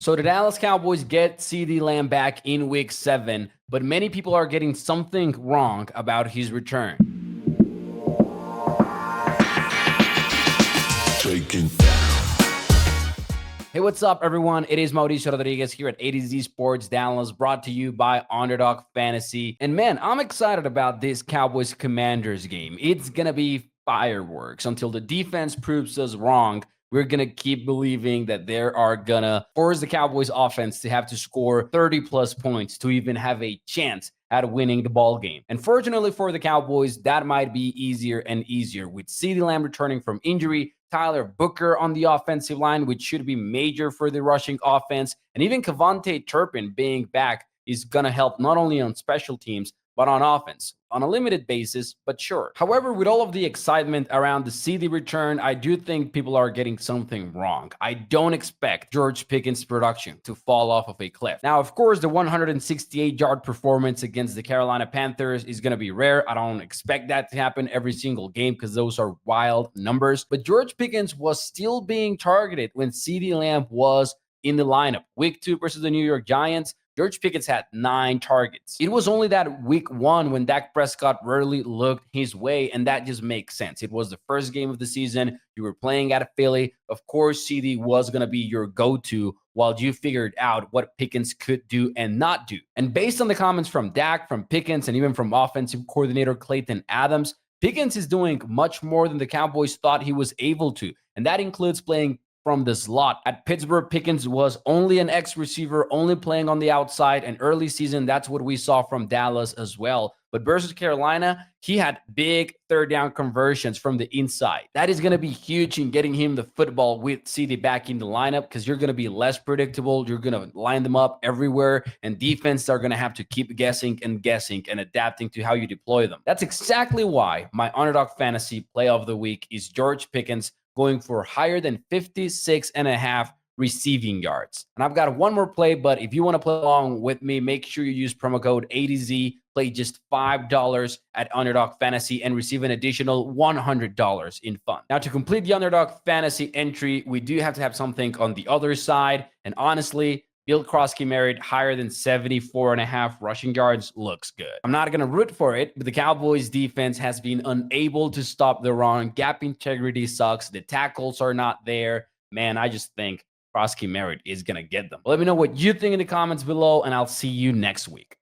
So the Dallas Cowboys get CeeDee Lamb back in week 7, but many people are getting something wrong about his return. Hey, what's up, everyone? It is Mauricio Rodriguez here at A to Z Sports Dallas, brought to you by Underdog Fantasy. And man, I'm excited about this Cowboys Commanders game. It's going to be fireworks until the defense proves us wrong. We're going to keep believing that they are going to force the Cowboys offense to have to score 30 plus points to even have a chance at winning the ball game. And fortunately for the Cowboys, that might be easier and easier with CeeDee Lamb returning from injury, Tyler Booker on the offensive line, which should be major for the rushing offense, and even Kevontae Turpin being back is going to help not only on special teams, but on offense on a limited basis, but sure. However, with all of the excitement around the CeeDee return, I do think people are getting something wrong. I don't expect George Pickens' production to fall off of a cliff. Now, of course, the 168-yard performance against the Carolina Panthers is going to be rare. I don't expect that to happen every single game because those are wild numbers. But George Pickens was still being targeted when CeeDee Lamb was in the lineup. Week 2 versus the New York Giants, George Pickens had 9 targets. It was only that week 1 when Dak Prescott rarely looked his way, and that just makes sense. It was the first game of the season. You were playing at Philly. Of course, CeeDee was going to be your go-to while you figured out what Pickens could do and not do. And based on the comments from Dak, from Pickens, and even from offensive coordinator Clayton Adams, Pickens is doing much more than the Cowboys thought he was able to, and that includes playing from the slot. At Pittsburgh, Pickens was only an X receiver, only playing on the outside, and early season, that's what we saw from Dallas as well. But versus Carolina, he had big third down conversions from the inside. That is going to be huge in getting him the football with CeeDee back in the lineup because you're going to be less predictable. You're going to line them up everywhere, and defense are going to have to keep guessing and adapting to how you deploy them. That's exactly why my Underdog Fantasy Play of the Week is George Pickens, going for higher than 56.5 receiving yards. And I've got one more play, but if you want to play along with me, make sure you use promo code ATZ, play just $5 at Underdog Fantasy, and receive an additional $100 in fun. Now, to complete the Underdog Fantasy entry, we do have to have something on the other side. And honestly, Bill Krosky married higher than 74.5 rushing yards looks good. I'm not going to root for it, but the Cowboys defense has been unable to stop the run. Gap integrity sucks. The tackles are not there. Man, I just think Krosky Merritt is going to get them. Let me know what you think in the comments below, and I'll see you next week.